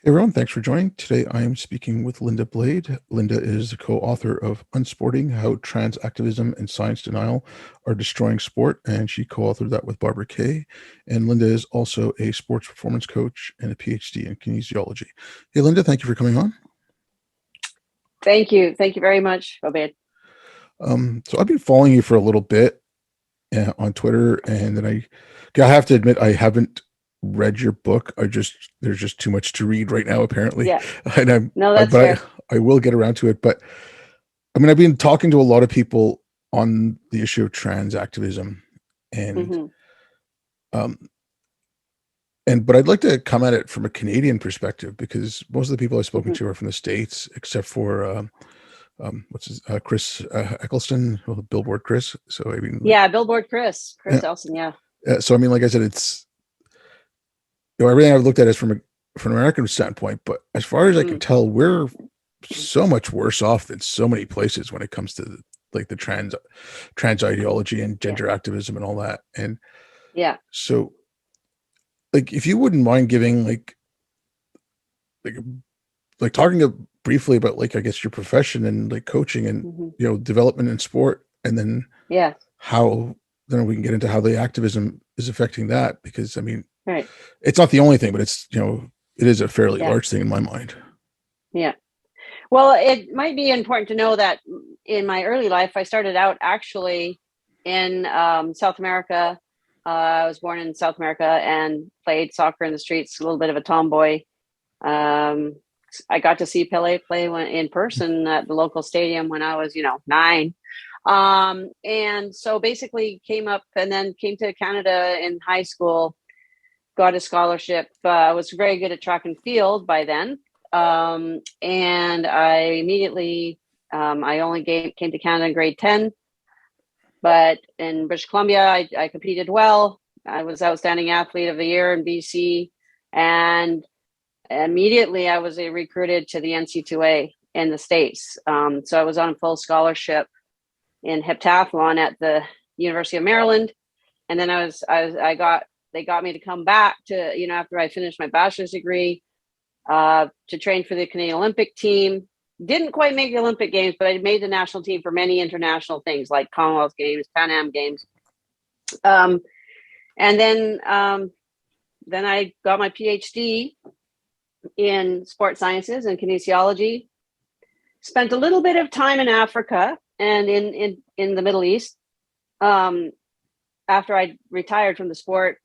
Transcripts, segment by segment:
Hey everyone, thanks for joining. Today I am speaking with Linda Blade. Linda is the co-author of Unsporting, How Trans Activism and Science Denial Are Destroying Sport, and she co-authored that with Barbara Kay. And Linda is also a sports performance coach and a PhD in kinesiology. Hey Linda, thank you for coming on. Thank you. Thank you very much, Obed. So I've been following you for a little bit on Twitter, and then I have to admit I haven't read your book. There's just too much to read right now, apparently, Yeah. and No, that's but fair. I will get around to it. But I mean, I've been talking to a lot of people on the issue of trans activism, and Hmm. um, but I'd like to come at it from a Canadian perspective because most of the people I've spoken Hmm. to are from the States, except for Chris Eccleston, well, Billboard Chris. So I mean, like, Yeah, Billboard Chris uh, Elson. Yeah. so I mean, like I said, it's everything I've looked at is from an American standpoint. But as far as I can Hmm. tell, we're so much worse off than so many places when it comes to like the trans ideology and Yeah. gender activism and all that. And Yeah. so, like, if you wouldn't mind giving like like talking briefly about like I guess your profession and like coaching and Hmm. development in sport, and then Yeah. how then we can get into how the activism is affecting that because I mean Right. it's not the only thing, but it's it is a fairly Yeah. large thing in my mind. Yeah. Well, it might be important to know that in my early life, I started out actually in South America. I was born in South America and played soccer in the streets, a little bit of a tomboy. Um, I got to see Pele play in person at the local stadium when I was, 9. And so basically came up and then came to Canada in high school, got a scholarship. I was very good at track and field by then. And I immediately, I only came to Canada in grade 10, but in British Columbia, I competed well. I was outstanding athlete of the year in BC. And immediately I was recruited to the NC2A in the States. So I was on full scholarship in heptathlon at the University of Maryland. And then they got me to come back to, after I finished my bachelor's degree, to train for the Canadian Olympic team. Didn't quite make the Olympic Games, but I made the national team for many international things like Commonwealth Games, Pan Am Games. Um, and then I got my PhD in sports sciences and kinesiology. Spent a little bit of time in Africa and in the Middle East. Um, After I retired from the sport,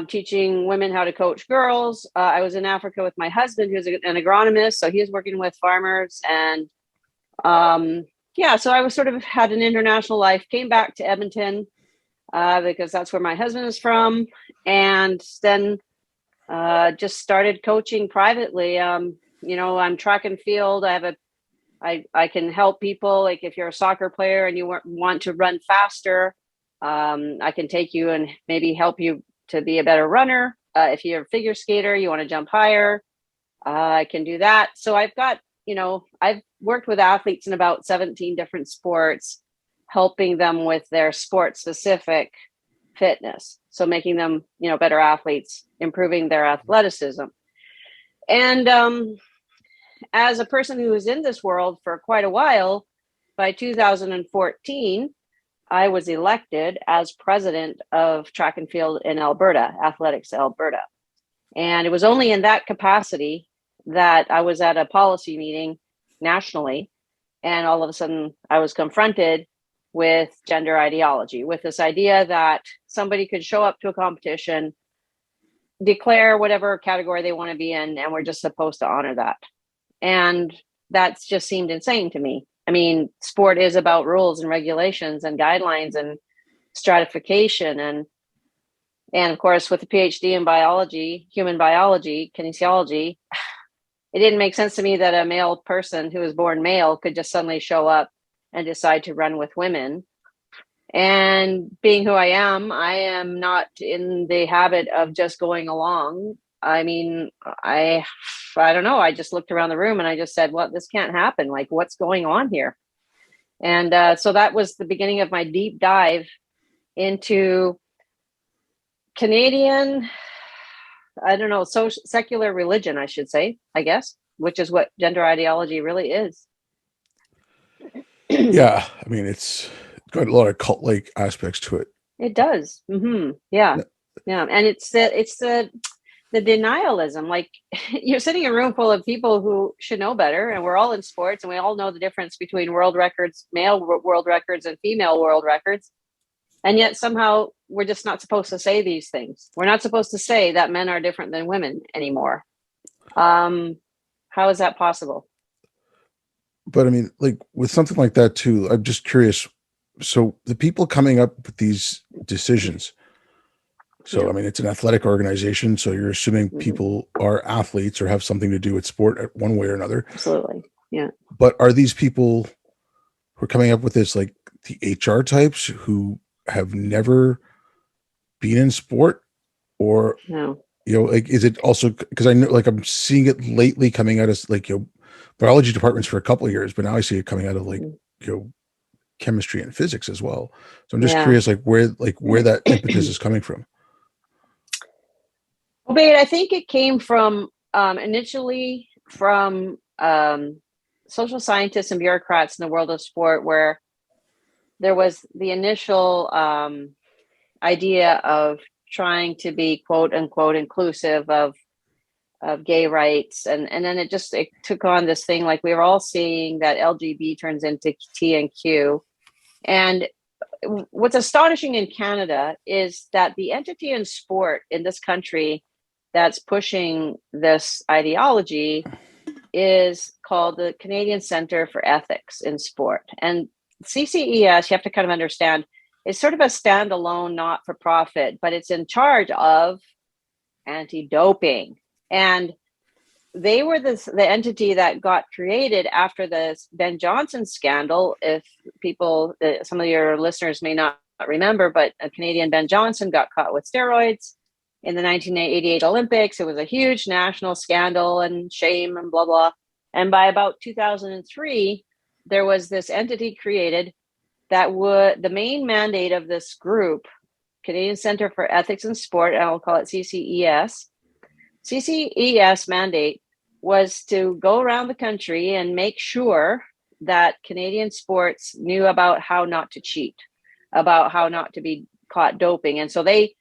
teaching women how to coach girls. I was in Africa with my husband, who's an agronomist, so he was working with farmers, and yeah, so I was sort of had an international life. Came back to Edmonton because that's where my husband is from, and then just started coaching privately. I'm track and field. I can help people. Like if you're a soccer player and you want to run faster, I can take you and maybe help you to be a better runner. If you're a figure skater, you want to jump higher, I can do that. So I've worked with athletes in about 17 different sports, helping them with their sport specific fitness. So making them, better athletes, improving their athleticism. And as a person who was in this world for quite a while, by 2014, I was elected as president of track and field in Alberta, Athletics Alberta. And it was only in that capacity that I was at a policy meeting nationally. And all of a sudden, I was confronted with gender ideology, with this idea that somebody could show up to a competition, declare whatever category they want to be in, and we're just supposed to honor that. And that just seemed insane to me. I mean, sport is about rules and regulations and guidelines and stratification and of course with a PhD in biology, human biology, kinesiology, it didn't make sense to me that a male person who was born male could just suddenly show up and decide to run with women. And being who I am not in the habit of just going along. I mean, I don't know. I just looked around the room and I just said, "Well, this can't happen. Like, what's going on here?" And so that was the beginning of my deep dive into Canadian I don't know, secular religion, I should say, I guess, which is what gender ideology really is. Yeah, I mean, it's got a lot of cult-like aspects to it. It does. Yeah. Yeah. Yeah. And it's the denialism. Like, you're sitting in a room full of people who should know better, and we're all in sports, and we all know the difference between world records, male world records, and female world records. And yet somehow we're just not supposed to say these things. We're not supposed to say that men are different than women anymore. How is that possible? But I mean, like with something like that too, I'm just curious. So the people coming up with these decisions, so Yeah. I mean, it's an athletic organization, so you're assuming Hmm. people are athletes or have something to do with sport at one way or another. Absolutely. Yeah. But are these people who are coming up with this like the HR types who have never been in sport, or No. like is it also because I know like I'm seeing it lately coming out as like biology departments for a couple of years, but now I see it coming out of like Mm. you know chemistry and physics as well. So I'm just Yeah. curious like where that impetus is coming from. Well, Bate, I think it came from initially from social scientists and bureaucrats in the world of sport, where there was the initial idea of trying to be quote unquote inclusive of gay rights, and then it took on this thing, like we were all seeing that LGB turns into T and Q. And what's astonishing in Canada is that the entity in sport in this country that's pushing this ideology is called the Canadian Centre for Ethics in Sport. And CCES, you have to kind of understand, is sort of a standalone not for profit, but it's in charge of anti doping. And they were the entity that got created after the Ben Johnson scandal. If people, some of your listeners may not remember, but a Canadian Ben Johnson got caught with steroids in the 1988 Olympics. It was a huge national scandal and shame and blah, blah. And by about 2003, there was this entity created that would, the main mandate of this group, Canadian Centre for Ethics in Sport, and I'll call it CCES mandate was to go around the country and make sure that Canadian sports knew about how not to cheat, about how not to be caught doping. And so they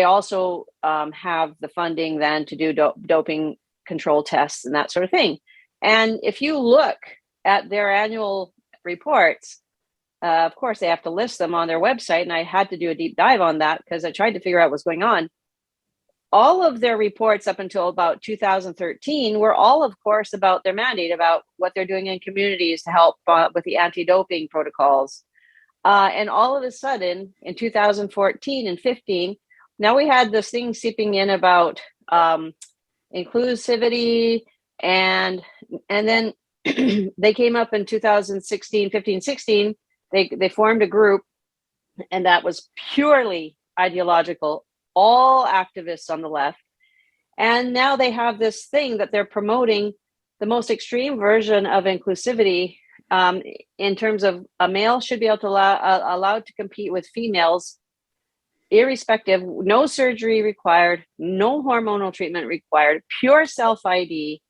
also have the funding then to do doping control tests and that sort of thing. And if you look at their annual reports, of course, they have to list them on their website. And I had to do a deep dive on that because I tried to figure out what's going on. All of their reports up until about 2013 were all, of course, about their mandate, about what they're doing in communities to help with the anti-doping protocols. And all of a sudden, in 2014 and 15, now we had this thing seeping in about inclusivity, and then they came up in 2016, 15, 16. They formed a group, and that was purely ideological, all activists on the left. And now they have this thing that they're promoting, the most extreme version of inclusivity, in terms of a male should be able to allowed to compete with females, irrespective, no surgery required, no hormonal treatment required, pure self-ID.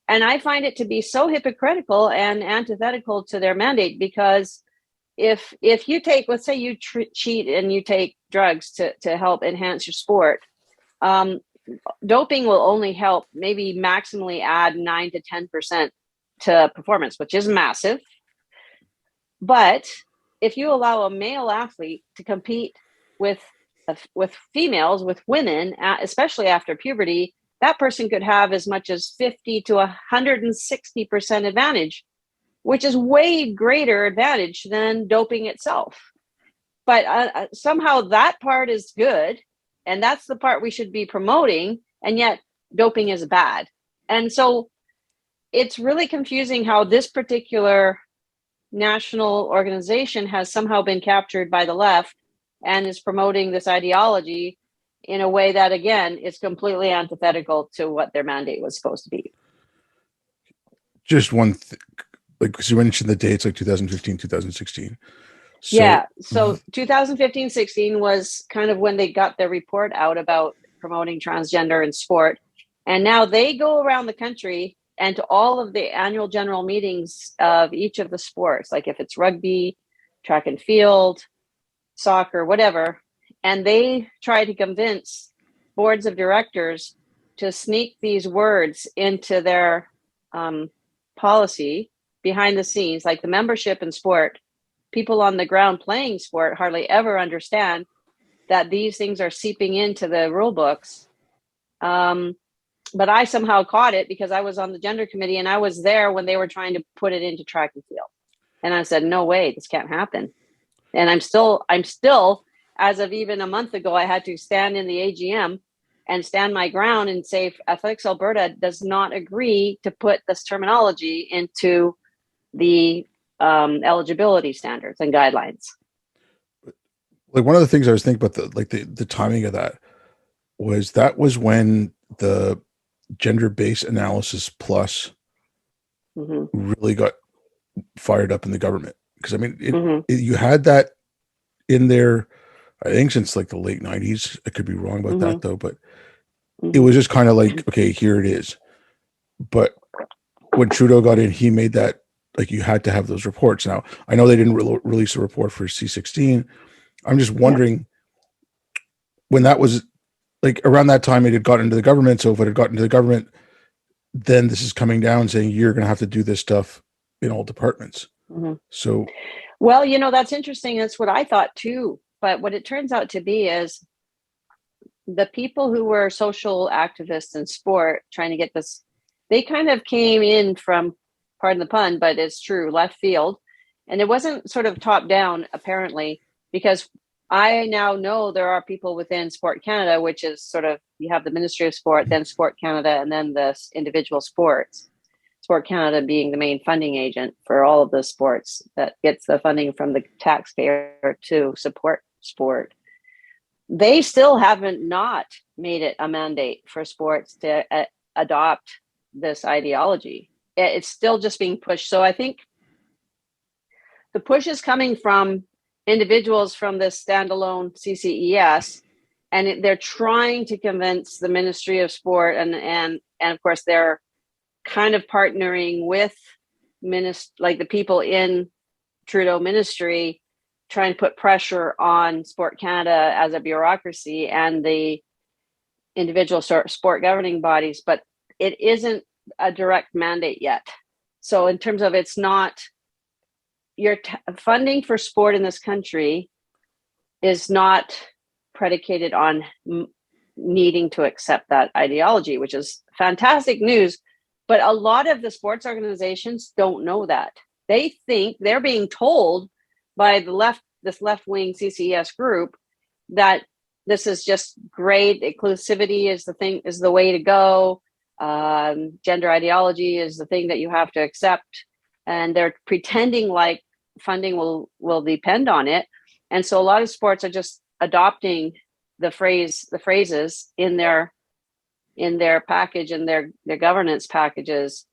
And I find it to be so hypocritical and antithetical to their mandate, because if you take, let's say you cheat and you take drugs to help enhance your sport, doping will only help maybe maximally add 9 to 10% to performance, which is massive. But if you allow a male athlete to compete with females, with women, especially after puberty, that person could have as much as 50 to 160% advantage, which is way greater advantage than doping itself. But somehow that part is good, and that's the part we should be promoting, and yet doping is bad. And so it's really confusing how this particular national organization has somehow been captured by the left and is promoting this ideology in a way that, again, is completely antithetical to what their mandate was supposed to be. Just like, because you mentioned the dates like 2015, 2016. Yeah. So So 2015, 16 was kind of when they got their report out about promoting transgender in sport. And now they go around the country and to all of the annual general meetings of each of the sports, like if it's rugby, track and field, soccer, whatever, and they try to convince boards of directors to sneak these words into their policy behind the scenes, like the membership in sport. People on the ground playing sport hardly ever understand that these things are seeping into the rule books. But I somehow caught it because I was on the gender committee and I was there when they were trying to put it into track and field. And I said, no way, this can't happen. And I'm still, as of even a month ago, I had to stand in the AGM and stand my ground and say Athletics Alberta does not agree to put this terminology into the eligibility standards and guidelines. Like one of the things I was thinking about the timing of that was when the gender-based analysis plus really got fired up in the government. Because I mean, you had that in there, I think since like the late 90s. I could be wrong about that though, but it was just kind of like, okay, here it is. But when Trudeau got in, he made that like you had to have those reports. Now, I know they didn't release a report for C16. I'm just wondering when that was like around that time it had gotten into the government. So if it had gotten into the government, then this is coming down saying you're going to have to do this stuff in all departments. So, well, you know, that's interesting. That's what I thought too. But what it turns out to be is the people who were social activists in sport trying to get this, they kind of came in from, pardon the pun, but it's true, left field. And it wasn't sort of top down, apparently, because I now know there are people within Sport Canada, which is sort of, you have the Ministry of Sport, then Sport Canada, and then the individual sports. Sport Canada being the main funding agent for all of the sports that gets the funding from the taxpayer to support sport. They still haven't not made it a mandate for sports to adopt this ideology. It's still just being pushed. So I think the push is coming from individuals from this standalone CCES, and they're trying to convince the Ministry of Sport, and of course they're kind of partnering with like the people in Trudeau ministry, trying to put pressure on Sport Canada as a bureaucracy and the individual sport governing bodies, but it isn't a direct mandate yet. So in terms of, it's not, your funding for sport in this country is not predicated on needing to accept that ideology, which is fantastic news. But a lot of the sports organizations don't know that. They think they're being told by this left-wing CCES group that this is just great. Inclusivity is the way to go. Gender ideology is the thing that you have to accept. And they're pretending like funding will depend on it. And so a lot of sports are just adopting the phrases in their package and their governance packages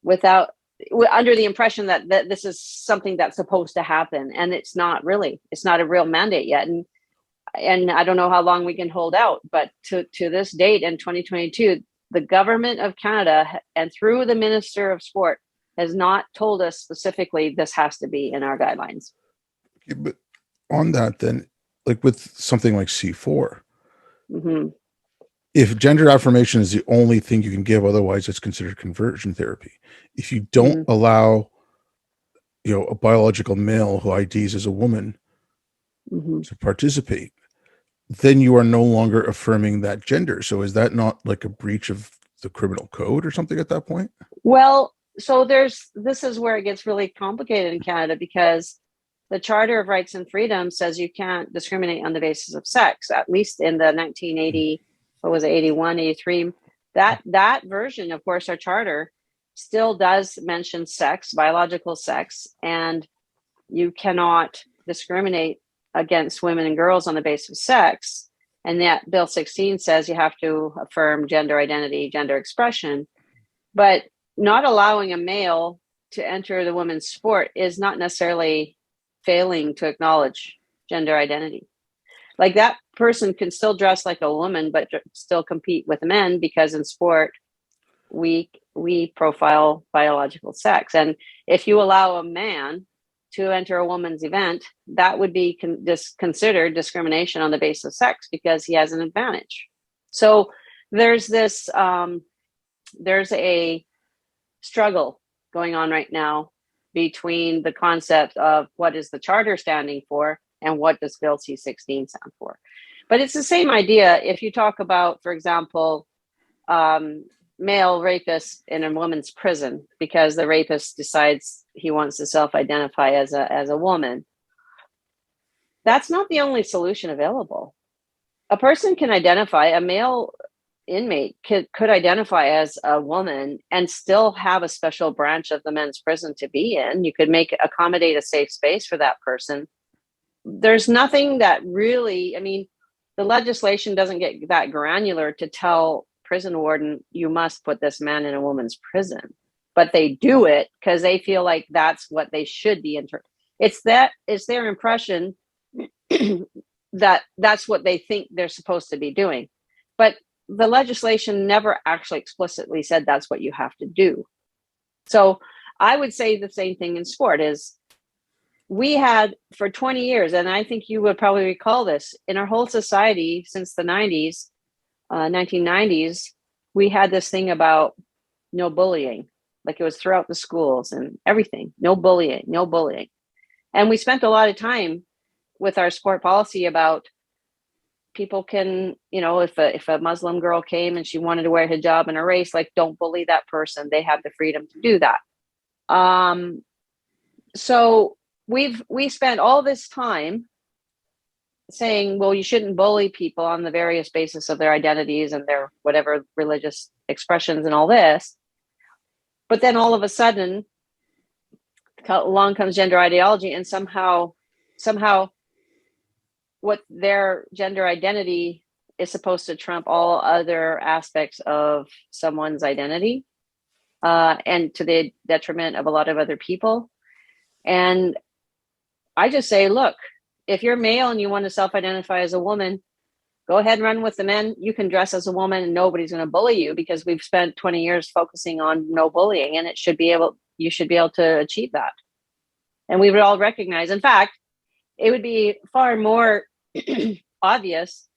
under the impression that this is something that's supposed to happen. And it's not a real mandate yet. And I don't know how long we can hold out, but to this date in 2022, the government of Canada and through the Minister of Sport has not told us specifically this has to be in our guidelines. But on that, then, like with something like C4, if gender affirmation is the only thing you can give, otherwise it's considered conversion therapy. If you don't allow, a biological male who IDs as a woman to participate, then you are no longer affirming that gender. So is that not like a breach of the criminal code or something at that point? Well, so this is where it gets really complicated in Canada, because the Charter of Rights and Freedoms says you can't discriminate on the basis of sex, at least in the 1980, 81, 83. That version, of course, our charter still does mention sex, biological sex, and you cannot discriminate against women and girls on the basis of sex. And that Bill 16 says you have to affirm gender identity, gender expression. But not allowing a male to enter the women's sport is not necessarily failing to acknowledge gender identity. Like that person can still dress like a woman, but still compete with men, because in sport, we profile biological sex. And if you allow a man to enter a woman's event, that would be considered discrimination on the basis of sex, because he has an advantage. So there's this, there's a struggle going on right now between the concept of what is the charter standing for and what does Bill C-16 stand for. But it's the same idea. If you talk about, for example, male rapists in a woman's prison because the rapist decides he wants to self-identify as a woman, that's not the only solution available. A person can identify, a male inmate could identify as a woman and still have a special branch of the men's prison to be in. You could accommodate a safe space for that person. There's nothing that really, I mean, the legislation doesn't get that granular to tell prison warden, you must put this man in a woman's prison, but they do it because they feel like that's what they should be. It's their impression that that's what they think they're supposed to be doing. But the legislation never actually explicitly said that's what you have to do. So I would say the same thing in sport is we had for 20 years, and I think you would probably recall this, in our whole society since the 1990s, we had this thing about no bullying. Like it was throughout the schools and everything. No bullying, no bullying. And we spent a lot of time with our sport policy about people can, if a Muslim girl came and she wanted to wear hijab in a race, like, don't bully that person. They have the freedom to do that. So we spent all this time saying, well, you shouldn't bully people on the various basis of their identities and their whatever religious expressions and all this. But then all of a sudden, along comes gender ideology, and somehow what their gender identity is supposed to trump all other aspects of someone's identity, and to the detriment of a lot of other people. And I just say, look, if you're male and you want to self-identify as a woman, go ahead and run with the men. You can dress as a woman and nobody's going to bully you, because we've spent 20 years focusing on no bullying, and you should be able to achieve that. And we would all recognize, in fact, it would be far more obvious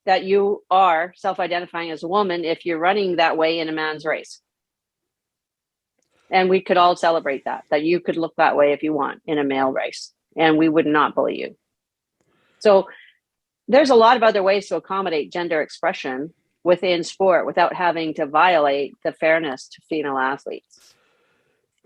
that you are self-identifying as a woman if you're running that way in a man's race. And we could all celebrate that you could look that way if you want in a male race, and we would not bully you. So there's a lot of other ways to accommodate gender expression within sport without having to violate the fairness to female athletes.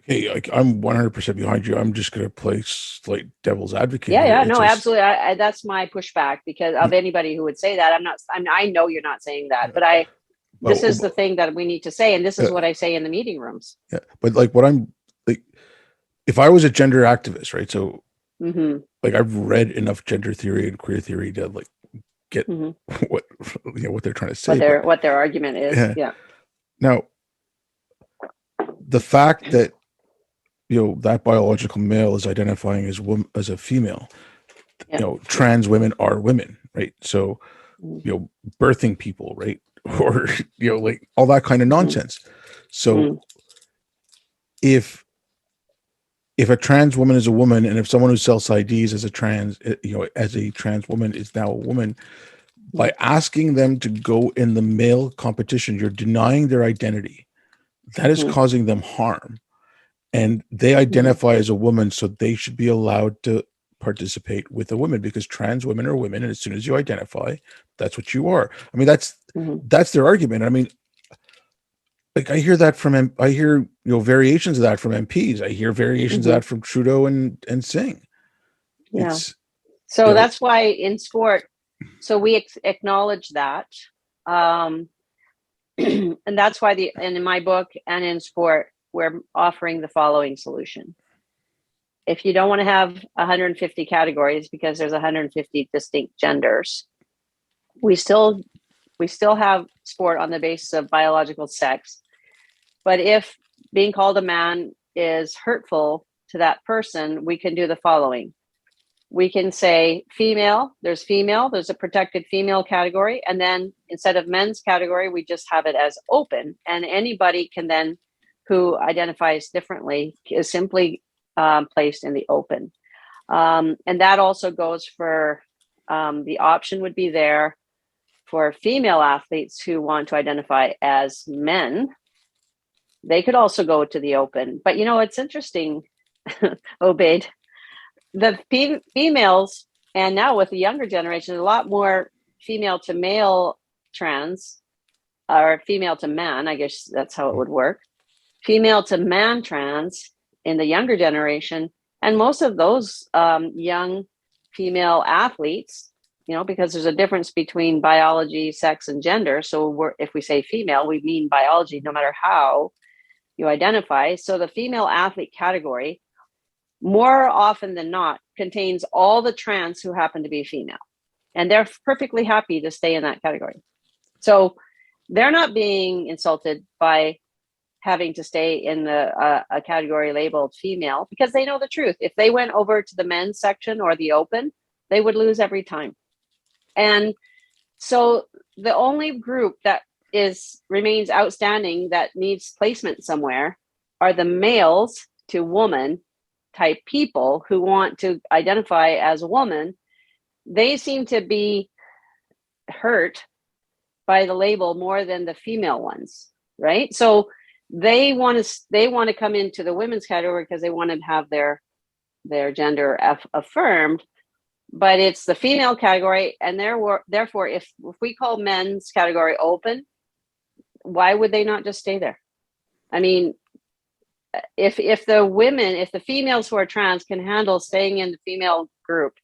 Hey, I'm 100% behind you. I'm just going to play slight devil's advocate here. Yeah, no, absolutely. That's my pushback, because of anybody who would say that. I know you're not saying that, but this is the thing that we need to say, and this is what I say in the meeting rooms. Yeah, but like what I'm like, if I was a gender activist, right? So, like I've read enough gender theory and queer theory to like get what they're trying to say, what their argument is. Yeah. Now, the fact that that biological male is identifying as a female, trans women are women, right? So, birthing people, right? Or like all that kind of nonsense. So if a trans woman is a woman, and if someone who sells IDs as a trans woman is now a woman, by asking them to go in the male competition, you're denying their identity. That is causing them harm, and they identify as a woman, so they should be allowed to participate with a woman, because trans women are women, and as soon as you identify, that's what you are. I mean, that's their argument. I mean, like I hear that from variations of that from MPs. I hear variations of that from Trudeau and Singh. Yeah. So that's why in sport, so we acknowledge that, and that's why in my book and in sport, we're offering the following solution. If you don't want to have 150 categories because there's 150 distinct genders, we still have sport on the basis of biological sex. But if being called a man is hurtful to that person, we can do the following. we can say female, there's a protected female category. And then instead of men's category, we just have it as open. And anybody can then, who identifies differently, is simply placed in the open. And that also goes for the option would be there for female athletes who want to identify as men. They could also go to the open. But, it's interesting, Obaid, the females, and now with the younger generation, a lot more female to male trans, or female to man, I guess that's how it would work. Female to man trans in the younger generation. And most of those young female athletes, because there's a difference between biology, sex, and gender. So if we say female, we mean biology, no matter how you identify. So the female athlete category, more often than not, contains all the trans who happen to be female. And they're perfectly happy to stay in that category. So they're not being insulted by having to stay in a category labeled female, because they know the truth. If they went over to the men's section or the open, they would lose every time. And so the only group that remains outstanding that needs placement somewhere are the males to woman type people who want to identify as a woman. They seem to be hurt by the label more than the female ones, right? So they want to come into the women's category because they want to have their gender affirmed, but it's the female category. And therefore, if we call men's category open, why would they not just stay there? I mean, if the females who are trans can handle staying in the female group,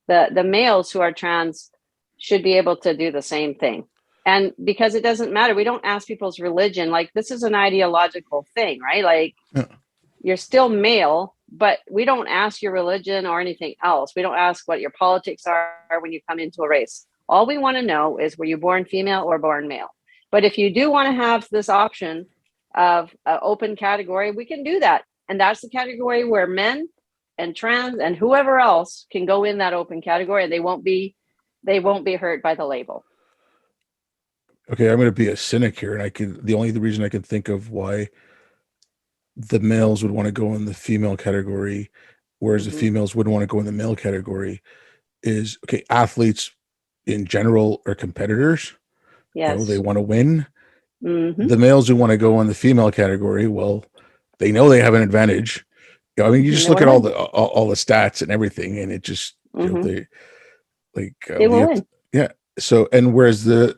the males who are trans should be able to do the same thing. And because it doesn't matter, we don't ask people's religion. Like, this is an ideological thing, right? Like, you're still male, but we don't ask your religion or anything else. We don't ask what your politics are when you come into a race. All we want to know is, were you born female or born male? But if you do want to have this option of an open category, we can do that. And that's the category where men and trans and whoever else can go in that open category, and they won't be hurt by the label. Okay, I'm going to be a cynic here, and the only reason I can think of why the males would want to go in the female category, whereas the females wouldn't want to go in the male category, is, okay, athletes in general are competitors. Yes. They want to win. The males who want to go in the female category, well, they know they have an advantage. I mean, you just look at all the stats and everything, and it just they will win. Yeah. So, and whereas the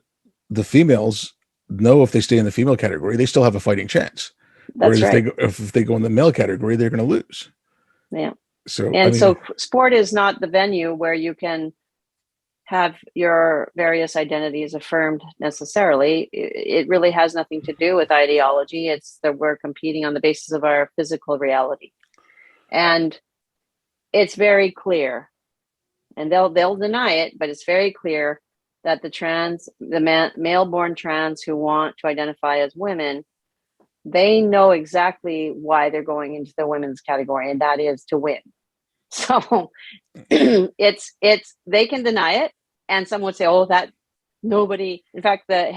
females know, if they stay in the female category, they still have a fighting chance. That's right. If they go in the male category, they're going to lose. Yeah. So, so sport is not the venue where you can have your various identities affirmed necessarily. It really has nothing to do with ideology. It's that we're competing on the basis of our physical reality. And it's very clear, and they'll deny it, but it's very clear that the male-born trans who want to identify as women, they know exactly why they're going into the women's category, and that is to win. So it's they can deny it, and some would say, "Oh, that nobody." In fact, the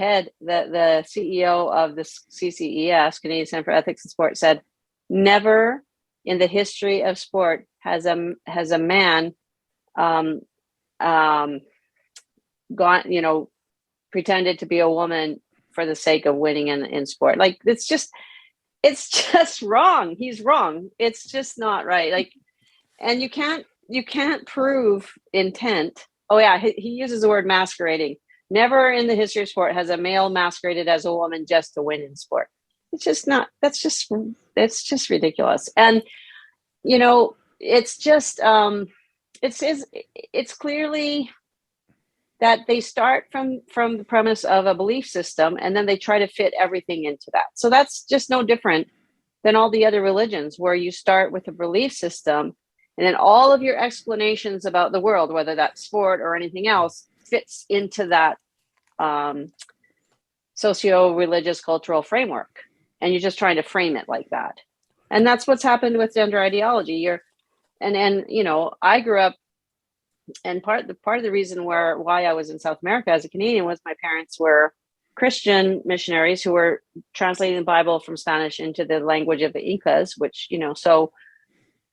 CEO of the CCES, Canadian Center for Ethics in Sport, said, "Never in the history of sport has a man gone, pretended to be a woman for the sake of winning in sport." Like, it's just wrong. He's wrong. It's just not right. Like, and you can't prove intent. Oh yeah, he uses the word masquerading. Never in the history of sport has a male masqueraded as a woman just to win in sport. It's just not. It's just ridiculous. And it's just it's clearly that they start from the premise of a belief system, and then they try to fit everything into that. So that's just no different than all the other religions, where you start with a belief system, and then all of your explanations about the world, whether that's sport or anything else, fits into that socio-religious cultural framework. And you're just trying to frame it like that. And that's what's happened with gender ideology. And I grew up, and part of the reason why I was in South America as a Canadian was my parents were Christian missionaries who were translating the Bible from Spanish into the language of the Incas, which, so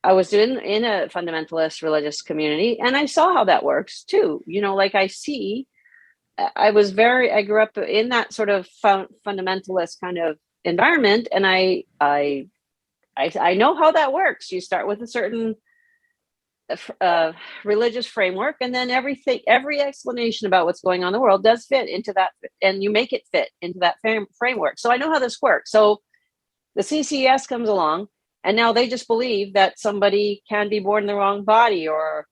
I was in a fundamentalist religious community, and I saw how that works too. Like I grew up in that sort of fundamentalist kind of environment, and I know how that works. You start with a certain religious framework, and then every explanation about what's going on in the world does fit into that, and you make it fit into that framework. So I know how this works. So the CCS comes along, and now they just believe that somebody can be born in the wrong body, or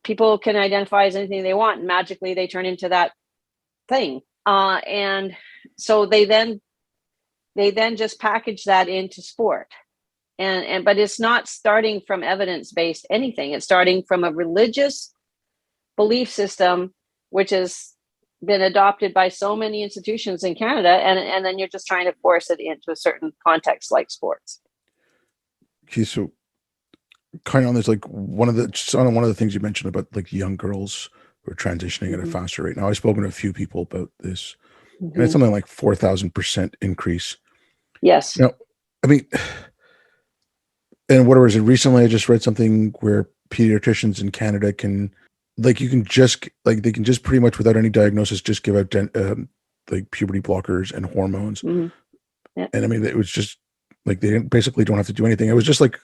people can identify as anything they want, and magically they turn into that thing. And so they then just package that into sport. But it's not starting from evidence-based anything. It's starting from a religious belief system, which has been adopted by so many institutions in Canada, and then you're just trying to force it into a certain context like sports. Okay, so kind of on this, like one of the things you mentioned about like young girls who are transitioning at a faster rate. Now, I've spoken to a few people about this, and it's something like 4,000% increase. Yes. Now, I mean, and whatever is it? Recently, I just read something where pediatricians in Canada they can just pretty much without any diagnosis just give out like puberty blockers and hormones. Yeah. And I mean, it was just like they basically don't have to do anything. It was just like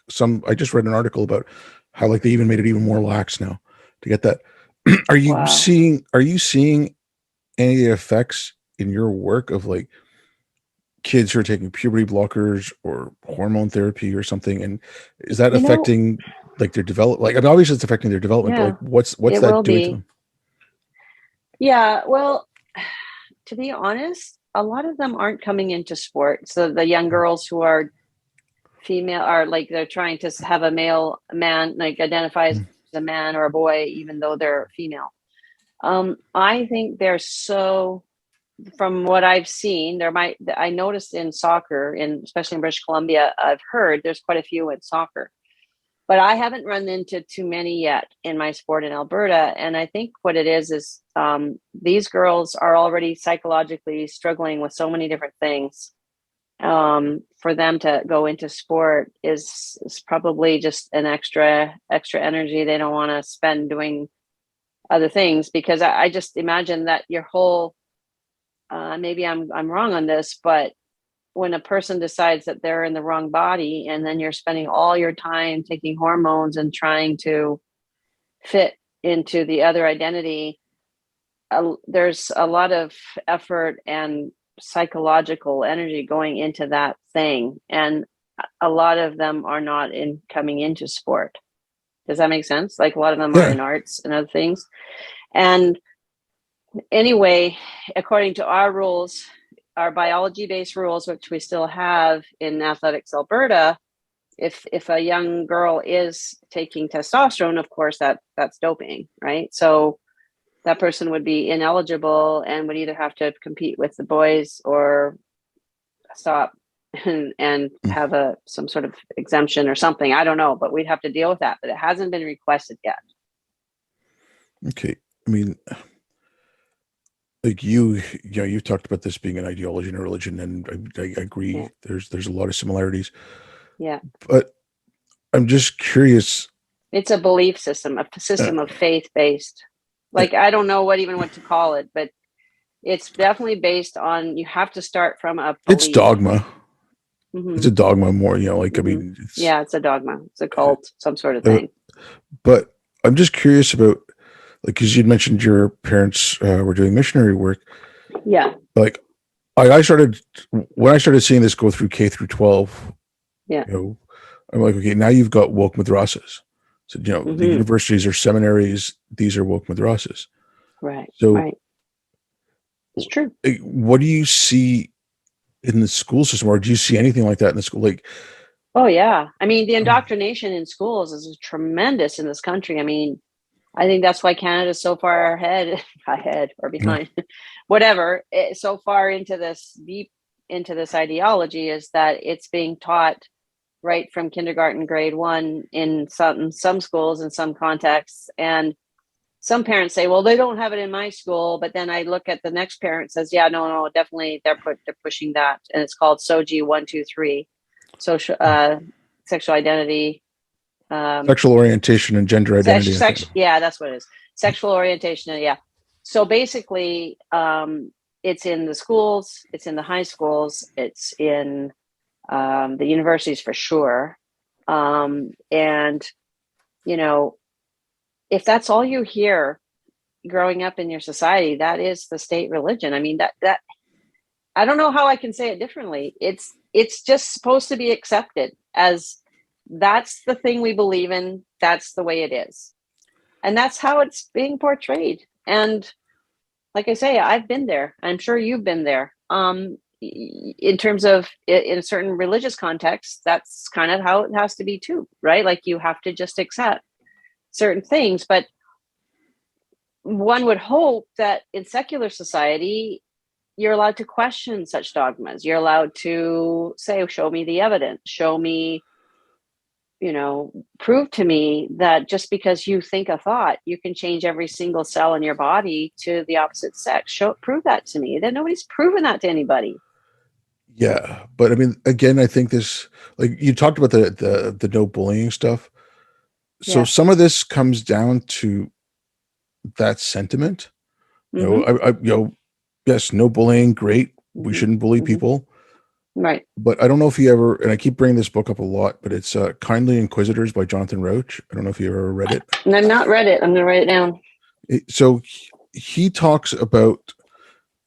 I just read an article about how like they even made it even more lax now to get that. Are you seeing any effects in your work of like kids who are taking puberty blockers or hormone therapy or something, and is that affecting like their development? Like, I mean, obviously it's affecting their development, but like what's that doing to them? Yeah, well, to be honest, a lot of them aren't coming into sport. So the young girls who are female are like, they're trying to have a man, like identify as a man or a boy, even though they're female. I think they're so, from what I've seen, I noticed in soccer, especially in British Columbia, I've heard there's quite a few in soccer, but I haven't run into too many yet in my sport in Alberta. And I think what it is these girls are already psychologically struggling with so many different things. For them to go into sport is probably just an extra energy they don't want to spend doing other things, because I just imagine that your whole maybe I'm wrong on this, but when a person decides that they're in the wrong body, and then you're spending all your time taking hormones and trying to fit into the other identity, there's a lot of effort and psychological energy going into that thing, and a lot of them are not coming into sport. Does that make sense? Like a lot of them are in arts and other things. And anyway, according to our rules, our biology-based rules, which we still have in Athletics Alberta, if a young girl is taking testosterone, of course that's doping, right? So that person would be ineligible and would either have to compete with the boys or stop and have some sort of exemption or something. I don't know, but we'd have to deal with that. But it hasn't been requested yet. Okay, I mean, like you've talked about this being an ideology and a religion, and I agree. Yeah. There's a lot of similarities. Yeah, but I'm just curious. It's a belief system, a system of faith-based. Like, I don't know what to call it, but it's definitely based on, you have to start from a belief. It's dogma. It's a dogma more, like, I mean, it's a dogma. It's a cult, some sort of thing. But I'm just curious about, like, because you'd mentioned your parents were doing missionary work. Yeah. Like, when I started seeing this go through K through 12, yeah, I'm like, okay, now you've got woke madrasas. So, the universities are seminaries. These are woke madrasas. Right. So, right. It's true. What do you see in the school system, or do you see anything like that in the school? Like, oh yeah, I mean, the indoctrination in schools is tremendous in this country. I mean, I think that's why Canada's so far ahead or behind, whatever, so far into this ideology, is that it's being taught right from kindergarten, grade one in some schools, in some contexts. And some parents say, well, they don't have it in my school. But then I look at the next parent says, yeah, no, definitely they're pushing that. And it's called SOGI 123, social, sexual identity. Sexual orientation and gender identity, I think. Yeah, that's what it is. Sexual orientation. Yeah. So basically, it's in the schools, it's in the high schools, it's in the universities for sure. And, you know, if that's all you hear growing up in your society, that is the state religion. I mean, that I don't know how I can say it differently. It's just supposed to be accepted as that's the thing we believe in. That's the way it is. And that's how it's being portrayed. And like I say, I've been there. I'm sure you've been there. In terms of in certain religious contexts, that's kind of how it has to be too, right? Like you have to just accept certain things. But one would hope that in secular society, you're allowed to question such dogmas. You're allowed to say, show me the evidence, show me, prove to me that just because you think a thought, you can change every single cell in your body to the opposite sex. Prove that to me. Then nobody's proven that to anybody. Yeah, but I mean, again, I think this, like you talked about the no bullying stuff. So Yeah. some of this comes down to that sentiment. Mm-hmm. Yes, no bullying, great. We Mm-hmm. shouldn't bully Mm-hmm. people. Right. But I don't know if you ever, and I keep bringing this book up a lot, but it's Kindly Inquisitors by Jonathan Roach. I don't know if you ever read it. And I've not read it. I'm going to write it down. So he talks about,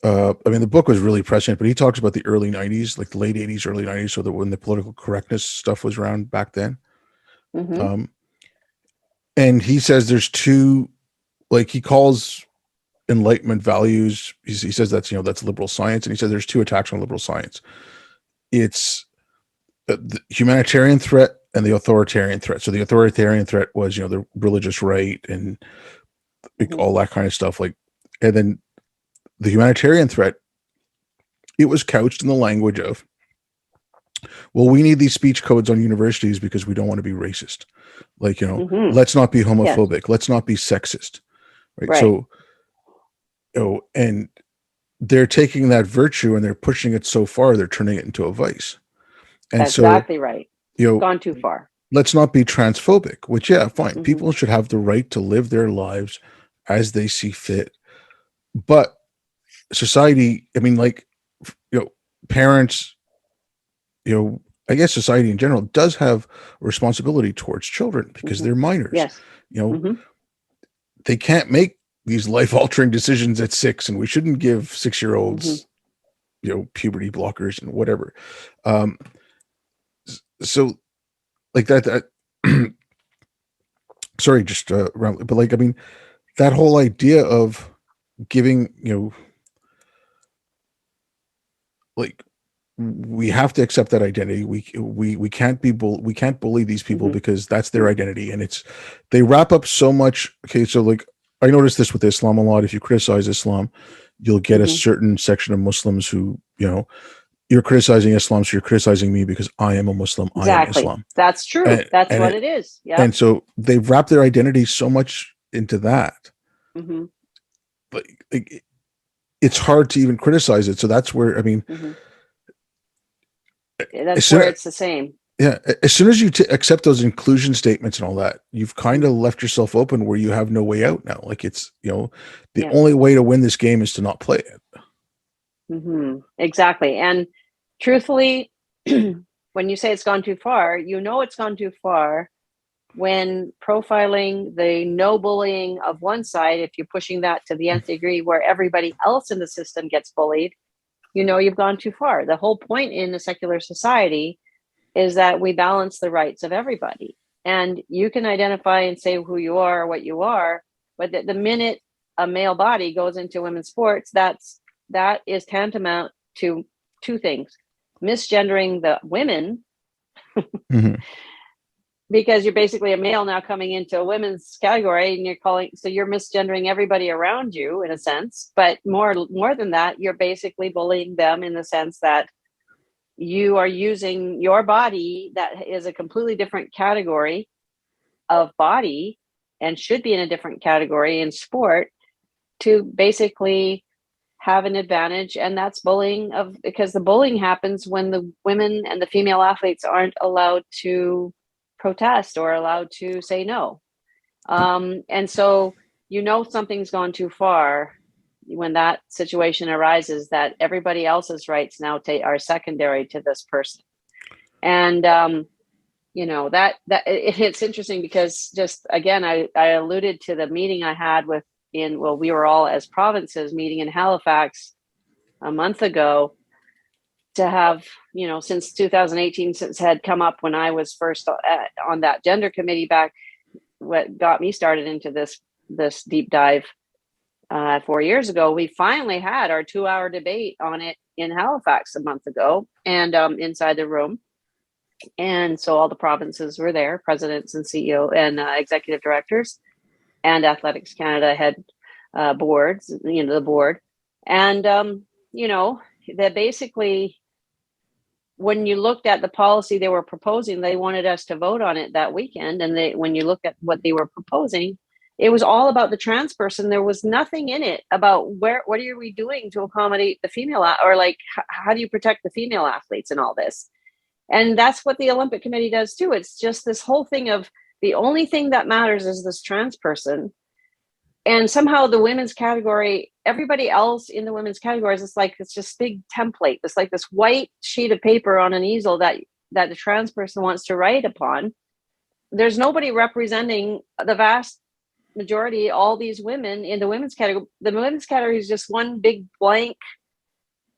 I mean, the book was really prescient, but he talks about the early 90s, like the late 80s, early 90s. So that when the political correctness stuff was around back then. Mm-hmm. Um, and he says there's two, like he calls enlightenment values. He says that's liberal science. And he says there's two attacks on liberal science. It's the humanitarian threat and the authoritarian threat. So the authoritarian threat was, the religious right and Mm-hmm. all that kind of stuff. And then the humanitarian threat, it was couched in the language of, well, we need these speech codes on universities because we don't want to be racist. Mm-hmm. Let's not be Yes. homophobic. Let's not be sexist. Right. Right. So, and they're taking that virtue and they're pushing it so far, they're turning it into a vice. And Exactly right. Gone too far. Let's not be transphobic, which, yeah, fine. Mm-hmm. People should have the right to live their lives as they see fit. But society, I mean, parents, I guess society in general does have a responsibility towards children because Mm-hmm. they're minors. Yes. Mm-hmm. They can't make these life altering decisions at 6, and we shouldn't give 6-year-olds, puberty blockers and whatever. So like that sorry, just around, but I mean, that whole idea of giving, we have to accept that identity. We can't we can't bully these people Mm-hmm. because that's their identity, and they wrap up so much. Okay, so I noticed this with Islam a lot. If you criticize Islam, you'll get a certain section of Muslims who, you're criticizing Islam, so you're criticizing me because I am a Muslim. Exactly. I am Islam. That's true. That's what it is. Yeah. And so they've wrapped their identity so much into that. Mm-hmm. But it's hard to even criticize it. So that's where, I mean, that's where it's the same. Yeah. As soon as you accept those inclusion statements and all that, you've kind of left yourself open where you have no way out now. It's, the only way to win this game is to not play it. Mm-hmm. Exactly. And truthfully, when you say it's gone too far, it's gone too far when profiling the no bullying of one side, if you're pushing that to the nth degree where everybody else in the system gets bullied, you've gone too far. The whole point in a secular society is that we balance the rights of everybody. And you can identify and say who you are or what you are, but the minute a male body goes into women's sports, that is tantamount to two things: misgendering the women, because you're basically a male now coming into a women's category, and you're misgendering everybody around you in a sense. But more than that, you're basically bullying them in the sense that you are using your body that is a completely different category of body and should be in a different category in sport to basically have an advantage. And that's bullying, because the bullying happens when the women and the female athletes aren't allowed to protest or allowed to say no. And so something's gone too far when that situation arises, that everybody else's rights now are secondary to this person. And that it's interesting because, just again, I alluded to the meeting I had we were all as provinces meeting in Halifax a month ago to have, since 2018, since had come up when I was first on that gender committee back, what got me started into this deep dive 4 years ago. We finally had our 2-hour debate on it in Halifax a month ago, and inside the room. And so all the provinces were there, presidents and CEO and executive directors, and Athletics Canada had boards, the board. And, that basically, when you looked at the policy they were proposing, they wanted us to vote on it that weekend. And when you look at what they were proposing, it was all about the trans person. There was nothing in it about what are we doing to accommodate the female, or like, how do you protect the female athletes in all this? And that's what the Olympic Committee does too. It's just this whole thing of the only thing that matters is this trans person. And somehow the women's category, everybody else in the women's categories, it's just big template. It's like this white sheet of paper on an easel that the trans person wants to write upon. There's nobody representing the vast majority, all these women in the women's category. The women's category is just one big blank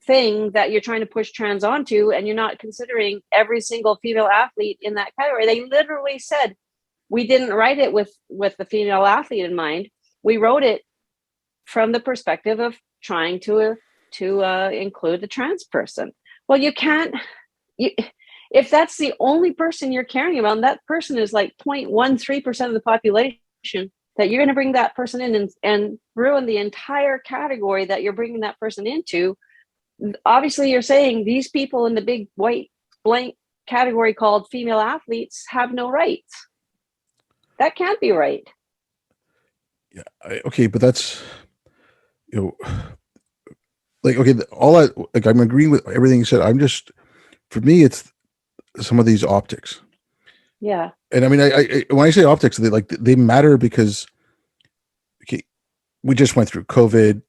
thing that you're trying to push trans onto, and you're not considering every single female athlete in that category. They literally said, we didn't write it with the female athlete in mind. We wrote it from the perspective of trying to include the trans person. Well, you can't. If that's the only person you're caring about, and that person is like 0.13% of the population, that you're going to bring that person in and ruin the entire category that you're bringing that person into. Obviously, you're saying these people in the big white blank category called female athletes have no rights. That can't be right. Yeah. Okay, but that's, like, okay, I'm agreeing with everything you said. For me, it's some of these optics. Yeah. And I mean, I when I say optics, they matter because, okay, we just went through COVID.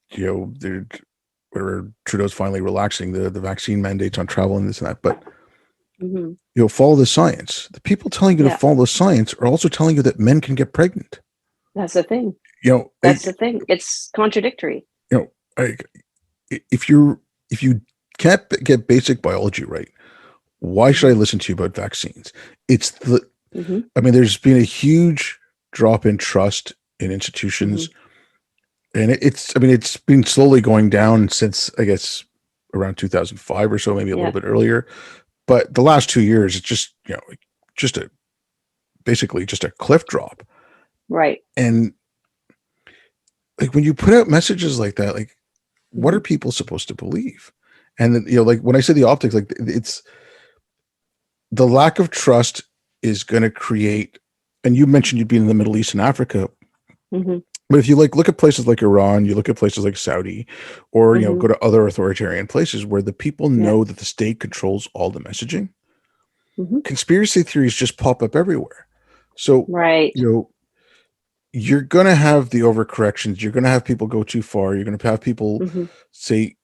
Where Trudeau's finally relaxing the vaccine mandates on travel and this and that. But follow the science. The people telling you to follow the science are also telling you that men can get pregnant. That's the thing. That's the thing. It's contradictory. If you can't get basic biology right, why should I listen to you about vaccines? It's I mean, there's been a huge drop in trust in institutions. And it's been slowly going down since, I guess, around 2005 or so, maybe a little bit earlier. But the last 2 years, it's just, basically just a cliff drop. Right. And like, when you put out messages like that, like, what are people supposed to believe? And then, like, when I say the optics, like, it's the lack of trust is going to create, and you mentioned you'd been in the Middle East and Africa. But if you look at places like Iran, you look at places like Saudi, or go to other authoritarian places where the people know that the state controls all the messaging, conspiracy theories just pop up everywhere. So you're going to have the overcorrections. You're going to have people go too far. You're going to have people say,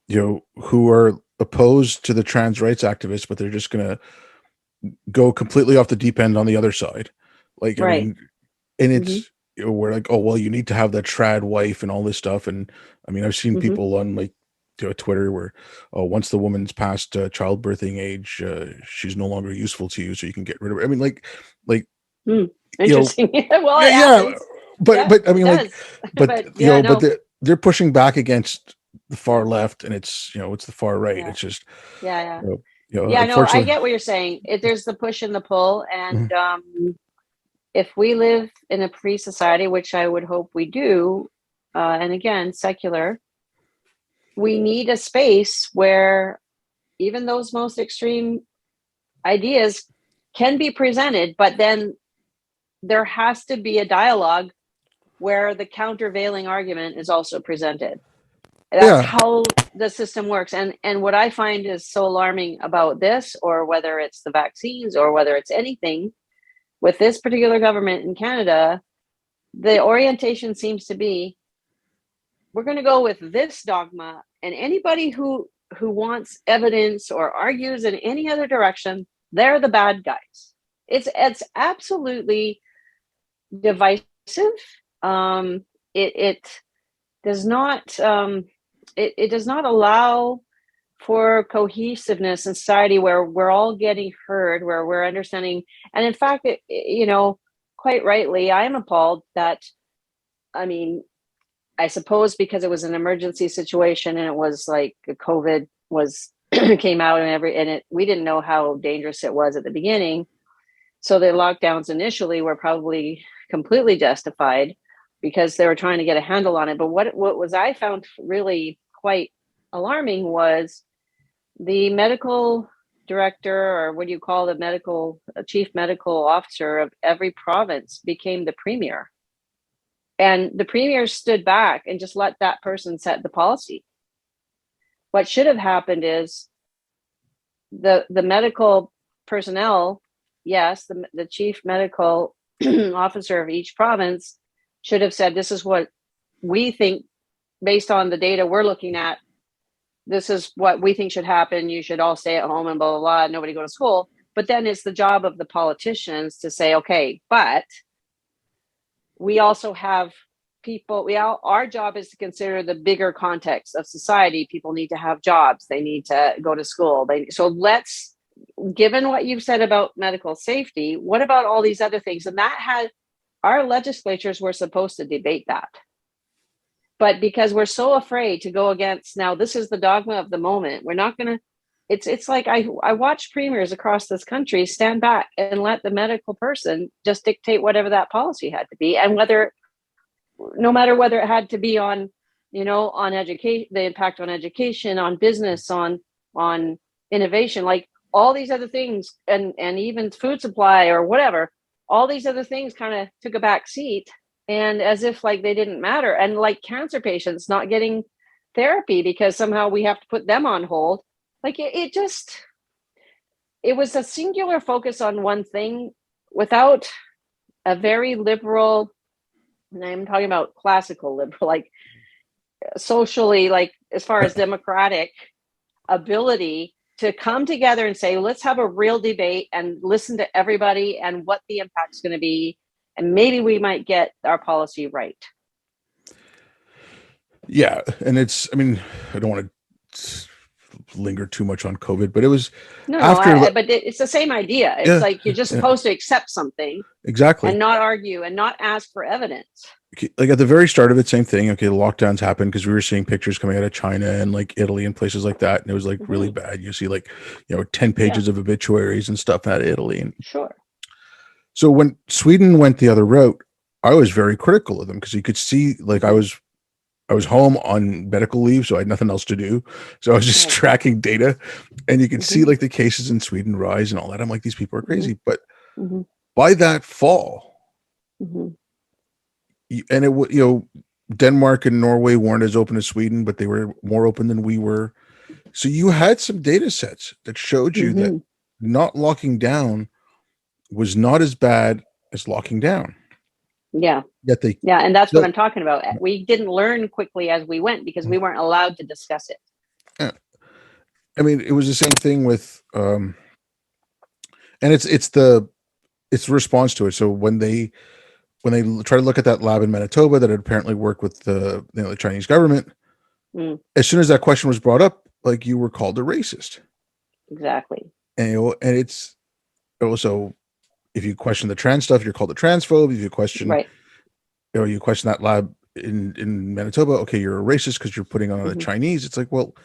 who are opposed to the trans rights activists, but they're just going to go completely off the deep end on the other side. Like, I mean, and it's, we're like, oh, well, you need to have that trad wife and all this stuff. And I mean, I've seen people on Twitter where, oh, once the woman's past childbirthing age, she's no longer useful to you, so you can get rid of her. I mean, interesting. Well, yeah, but I mean, but they're pushing back against the far left, and it's the far right. It's just no, I get what you're saying. There's the push and the pull, and if we live in a free society, which I would hope we do, and again, secular, we need a space where even those most extreme ideas can be presented, but then there has to be a dialogue where the countervailing argument is also presented. That's Yeah. how the system works. And what I find is so alarming about this, or whether it's the vaccines or whether it's anything with this particular government in Canada, the orientation seems to be, we're going to go with this dogma, and anybody who wants evidence or argues in any other direction, they're the bad guys. It's absolutely divisive. It does not it does not allow for cohesiveness in society where we're all getting heard, where we're understanding. And in fact, quite rightly, I am appalled that, I mean, I suppose because it was an emergency situation and it was like COVID was came out and we didn't know how dangerous it was at the beginning. So the lockdowns initially were probably completely justified because they were trying to get a handle on it. But what was I found really quite alarming was the medical director, or what do you call the chief medical officer of every province, became the premier. And the premier stood back and just let that person set the policy. What should have happened is the medical personnel, yes, the chief medical officer of each province should have said, this is what we think based on the data we're looking at. This is what we think should happen. You should all stay at home and blah, blah, blah. Nobody go to school. But then it's the job of the politicians to say, okay, but we also have people, our job is to consider the bigger context of society. People need to have jobs. They need to go to school. So let's, given what you've said about medical safety, what about all these other things? And our legislatures were supposed to debate that. But because we're so afraid to go against, now this is the dogma of the moment, we're not going to, it's like I watch premiers across this country stand back and let the medical person just dictate whatever that policy had to be. And no matter whether it had to be on, on education, the impact on education, on business, on innovation, like all these other things, and even food supply or whatever, all these other things kind of took a back seat, and as if like they didn't matter. And like cancer patients not getting therapy because somehow we have to put them on hold. Like it was a singular focus on one thing without a very liberal, and I'm talking about classical liberal, like socially, like as far as democratic ability to come together and say, let's have a real debate and listen to everybody and what the impact's going to be. And maybe we might get our policy right. Yeah. And I don't want to linger too much on COVID, but it was but it's the same idea. It's like you're just supposed to accept something. Exactly. And not argue and not ask for evidence. Like at the very start of it, same thing. Okay, the lockdowns happened because we were seeing pictures coming out of China and like Italy and places like that. And it was like really bad. You see like, 10 pages of obituaries and stuff out of Italy. And sure. So when Sweden went the other route, I was very critical of them because you could see like I was home on medical leave, so I had nothing else to do. So I was just tracking data, and you could see like the cases in Sweden rise and all that. I'm like, these people are crazy. But by that fall, and it, Denmark and Norway weren't as open as Sweden, but they were more open than we were. So you had some data sets that showed you that not locking down was not as bad as locking down. Yeah. And that's what I'm talking about. We didn't learn quickly as we went because we weren't allowed to discuss it. Yeah. I mean, it was the same thing with, and it's the response to it. So when they try to look at that lab in Manitoba that had apparently worked with the Chinese government, as soon as that question was brought up, like you were called a racist. Exactly. And it's also, if you question the trans stuff, you're called a transphobe. If you question, you question that lab in Manitoba, okay, you're a racist because you're putting on the Chinese. It's like, well,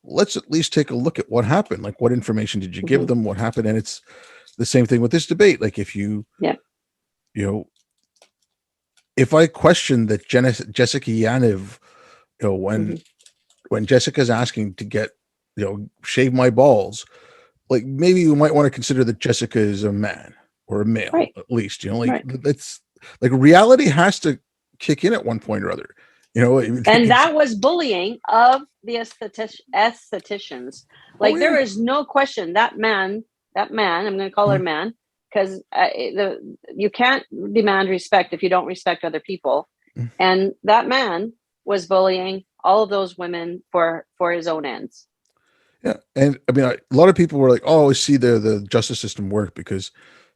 let's at least take a look at what happened. Like, what information did you give them? What happened? And it's the same thing with this debate. Like, if you, if I question that Jessica Yaniv, when Jessica's asking to get shave my balls, like maybe you might want to consider that Jessica is a man or a male Right. at least. Like Right. that's like reality has to kick in at one point or other. And that was bullying of the estheticians. Oh Like yeah. there is no question that man, I'm going to call her a man, because you can't demand respect if you don't respect other people. And that man was bullying all of those women for his own ends. Yeah, and I mean, a lot of people were like, "Oh, I see the justice system work because,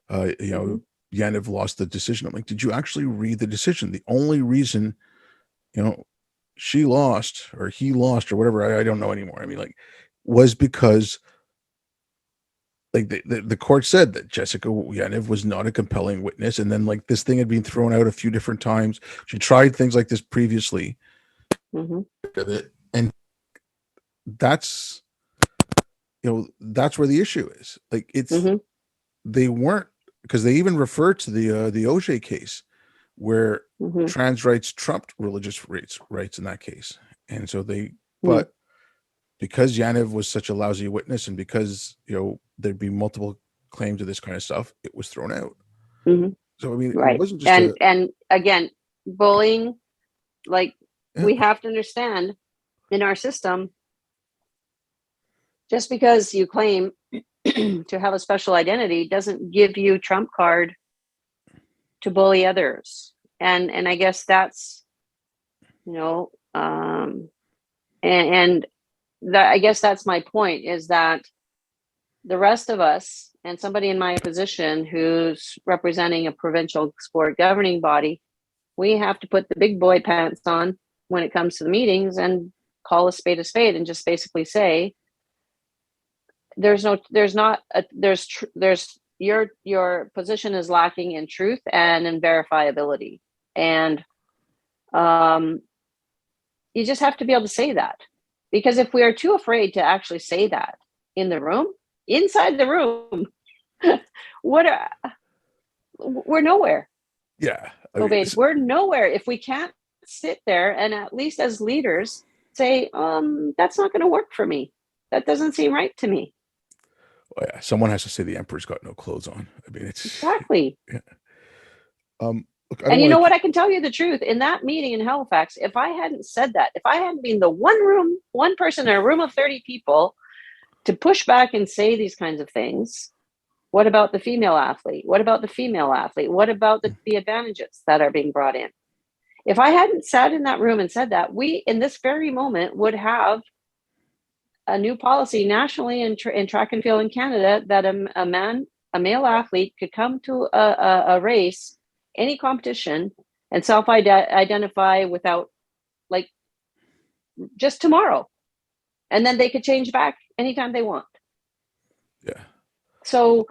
Mm-hmm. Yaniv lost the decision." I'm like, "Did you actually read the decision? The only reason, you know, she lost or he lost or whatever, I don't know anymore. I mean, like, was because like the court said that Jessica Yaniv was not a compelling witness, and then like this thing had been thrown out a few different times. She tried things like this previously, Mm-hmm. and that's that's where the issue is. Like it's Mm-hmm. they weren't, because they even referred to the OJ case where Mm-hmm. trans rights trumped religious rights in that case, and so they Mm-hmm. but because Yaniv was such a lousy witness, and because there'd be multiple claims of this kind of stuff, it was thrown out. Mm-hmm. So I mean, it Right. wasn't just a And again, bullying, like yeah, we have to understand in our system, just because you claim to have a special identity doesn't give you trump card to bully others. And I guess that's, you know, and that, I guess that's my point, is that the rest of us, and somebody in my position who's representing a provincial sport governing body, we have to put the big boy pants on when it comes to the meetings and call a spade and just basically say there's your position is lacking in truth and in verifiability. And um, you just have to be able to say that, because if we are too afraid to actually say that in the room, inside the room, what are, we're nowhere. yeah. I mean, Obeyed, we're nowhere if we can't sit there and at least as leaders say, that's not going to work for me, that doesn't seem right to me. yeah, someone has to say the emperor's got no clothes on. I mean, it's Exactly. yeah. Look, I don't And you want know to what? keep. I can tell you the truth. In that meeting in Halifax, if I hadn't said that, if I hadn't been the one person in a room of 30 people to push back and say these kinds of things, what about the female athlete? What about the female athlete? What about the advantages that are being brought in? If I hadn't sat in that room and said that, we, in this very moment, would have a new policy nationally in track and field in Canada that a male athlete could come to a race, any competition, and self-identify without, like, just tomorrow. And then they could change back anytime they want. Yeah. So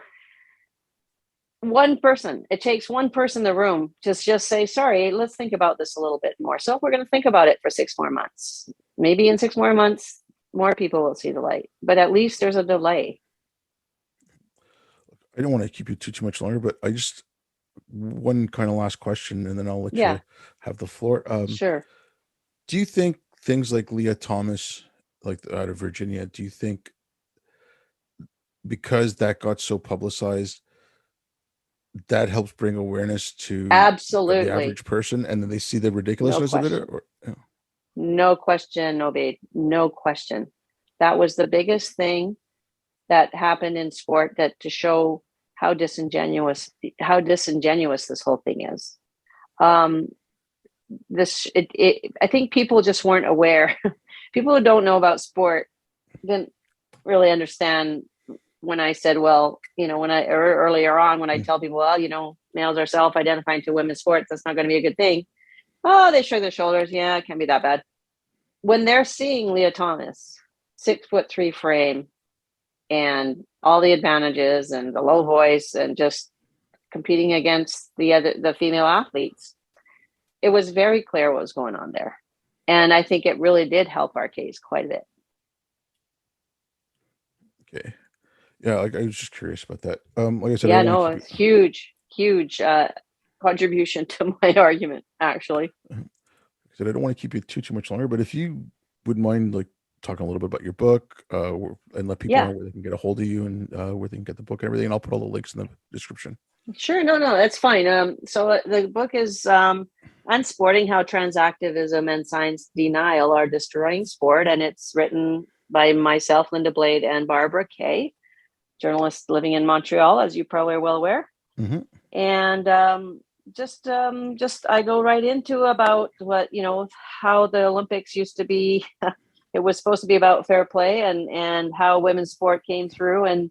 it takes one person in the room to just say, sorry, let's think about this a little bit more. So we're going to think about it for 6 more months. Maybe in 6 more months, more people will see the light, but at least there's a delay. I don't want to keep you too much longer, but I just one kind of last question, and then I'll let Yeah, you have the floor. sure. Do you think things like Leah Thomas, like out of Virginia, do you think because that got so publicized, that helps bring awareness to the Absolutely. average person, and then they see the No ridiculousness of it? question. Or No question, Obeyed. No question. That was the biggest thing that happened in sport, that to show how disingenuous this whole thing is. Um, I think people just weren't aware. People who don't know about sport didn't really understand when I said, well, when I earlier on, when I tell people, well, males are self-identifying to women's sports, that's not going to be a good thing. Oh, they shrug their shoulders. Yeah, it can't be that bad. When they're seeing Leah Thomas, 6'3" frame, and all the advantages and the low voice and just competing against the female athletes, it was very clear what was going on there. And I think it really did help our case quite a bit. okay, yeah, like I was just curious about that. Like I said, I Yeah, don't want to no, keep you. it's huge contribution to my argument, actually. I said I don't want to keep you too much longer, but if you would mind, like talking a little bit about your book, and let people know Yeah, where they can get a hold of you and where they can get the book and everything. And I'll put all the links in the description. sure. No, that's fine. So the book is Unsporting: How Transactivism and Science Denial Are Destroying Sport, and it's written by myself, Linda Blade, and Barbara Kay, journalist living in Montreal, as you probably are well aware. Hmm. And just I go right into about what how the Olympics used to be. It was supposed to be about fair play, and how women's sport came through, and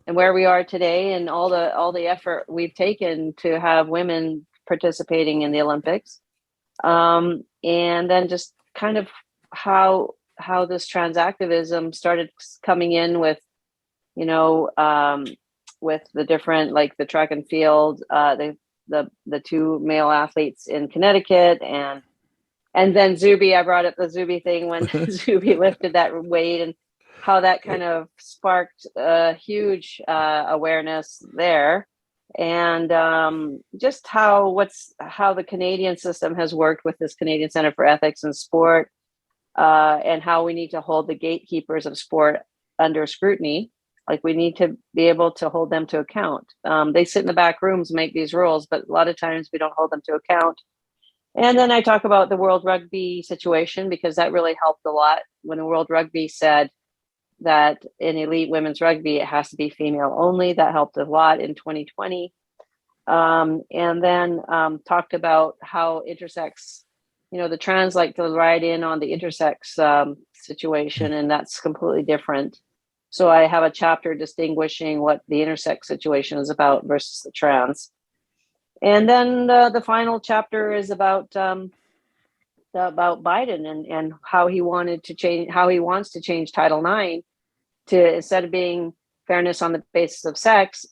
where we are today, and all the effort we've taken to have women participating in the Olympics. And then just kind of how this transactivism started coming in with you know with the different, like the track and field, the two male athletes in Connecticut, and then Zuby. I brought up the Zuby thing when Zuby lifted that weight, and how that kind of sparked a huge awareness there, and just how the Canadian system has worked with this Canadian Center for Ethics in Sport, and how we need to hold the gatekeepers of sport under scrutiny. Like, we need to be able to hold them to account. They sit in the back rooms, make these rules, but a lot of times we don't hold them to account. And then I talk about the World Rugby situation, because that really helped a lot when the World Rugby said that in elite women's rugby, it has to be female only. That helped a lot in 2020. And then talked about how intersex, the trans like to ride in on the intersex situation, and that's completely different. So I have a chapter distinguishing what the intersex situation is about versus the trans. And then the final chapter is about Biden, and how he wants to change Title IX to, instead of being fairness on the basis of sex,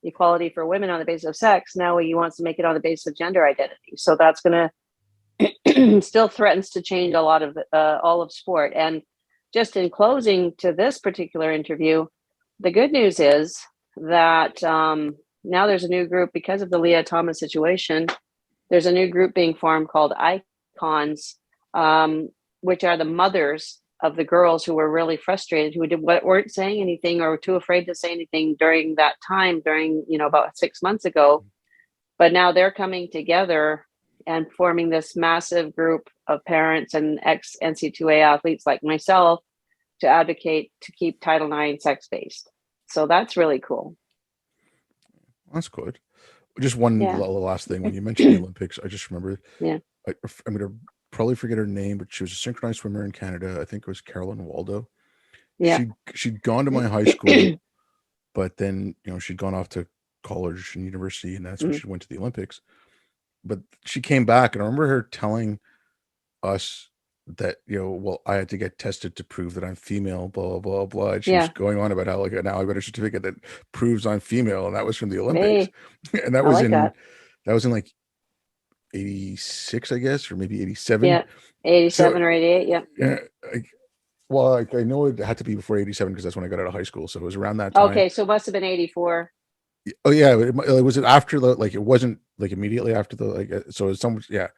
equality for women on the basis of sex, now he wants to make it on the basis of gender identity. So that's going to still threatens to change a lot of all of sport. And just in closing to this particular interview, the good news is that now there's a new group because of the Leah Thomas situation. There's a new group being formed called Icons, which are the mothers of the girls who were really frustrated, who weren't saying anything or were too afraid to say anything during that time, during about 6 months ago. But now they're coming together and forming this massive group of parents and ex NC2A athletes like myself to advocate to keep Title IX sex based. So that's really cool. That's good. Just one Yeah. last thing. When you mentioned the Olympics, I just remember, Yeah. I'm going to probably forget her name, but she was a synchronized swimmer in Canada. I think it was Carolyn Waldo. Yeah. She'd gone to my high school, but then she'd gone off to college and university, and that's when she went to the Olympics. But she came back, and I remember her telling us that well, I had to get tested to prove that I'm female, blah blah blah blah. And she was Yeah. going on about how, like, now I got a certificate that proves I'm female, and that was from the Olympics, Hey, and that I was like in that. like 86, I guess, or maybe 87. Yeah. So 87 or 88. Yeah. yeah, well, I know it had to be before 87 because that's when I got out of high school. So it was around that time. Okay. So it must have been 84. Oh yeah, it was after the, like, it wasn't like immediately after the, like, so it was some, yeah.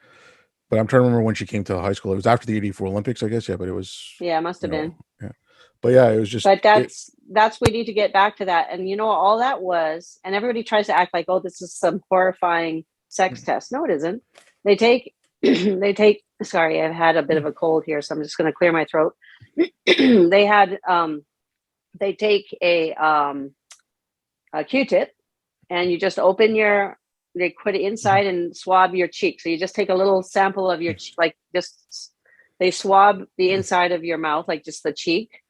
But I'm trying to remember when she came to high school. It was after the '84 Olympics, I guess. Yeah, but it was, Yeah, it must have been. yeah. But yeah, it was just But it. that's we need to get back to that. And all that was, and everybody tries to act like, oh, this is some horrifying sex test. No, it isn't. They take they take sorry, I've had a bit of a cold here, so I'm just gonna clear my throat. They take a Q-tip, and you just open they put it inside and swab your cheek. So you just take a little sample of your like, just they swab the inside of your mouth, like just the cheek.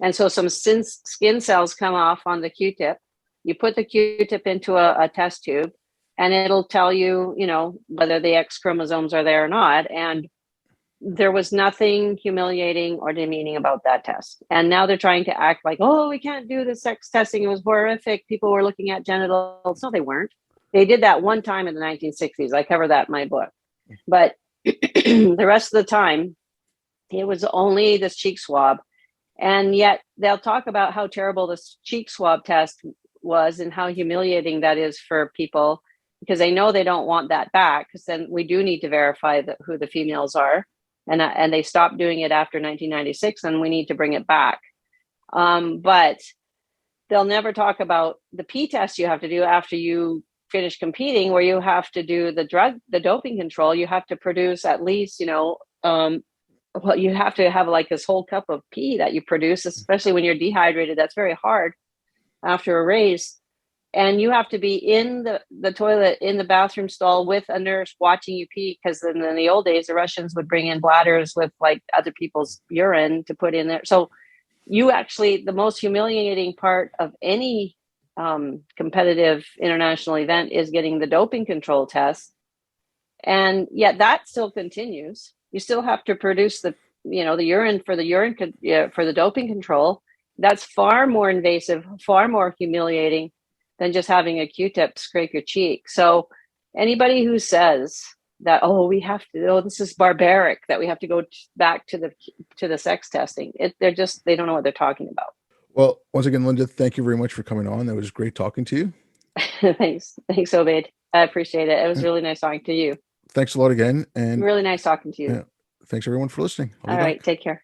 And so some skin cells come off on the Q-tip. You put the Q-tip into a test tube, and it'll tell you, whether the X chromosomes are there or not. And there was nothing humiliating or demeaning about that test. And now they're trying to act like, oh, we can't do the sex testing. It was horrific. People were looking at genitals. No, they weren't. They did that one time in the 1960s. I cover that in my book. But the rest of the time, it was only this cheek swab. And yet they'll talk about how terrible this cheek swab test was and how humiliating that is for people, because they know they don't want that back, because then we do need to verify who the females are. and they stopped doing it after 1996, and we need to bring it back. But they'll never talk about the P test you have to do after you finish competing, where you have to do the doping control. You have to produce at least, well, you have to have like this whole cup of pee that you produce, especially when you're dehydrated. That's very hard after a race. And you have to be in the toilet, in the bathroom stall with a nurse watching you pee. Because in the old days, the Russians would bring in bladders with like other people's urine to put in there. So you actually, the most humiliating part of any competitive international event is getting the doping control test. And yet that still continues. You still have to produce the urine for the doping control. That's far more invasive, far more humiliating than just having a Q-tip scrape your cheek. So anybody who says that, this is barbaric, that we have to go back to the sex testing, they don't know what they're talking about. Well, once again, Linda, thank you very much for coming on. That was great talking to you. Thanks, Obaid. I appreciate it. It was really nice talking to you. Thanks a lot again. And Really nice talking to you. thanks everyone for listening. I'll All be right, back. take care.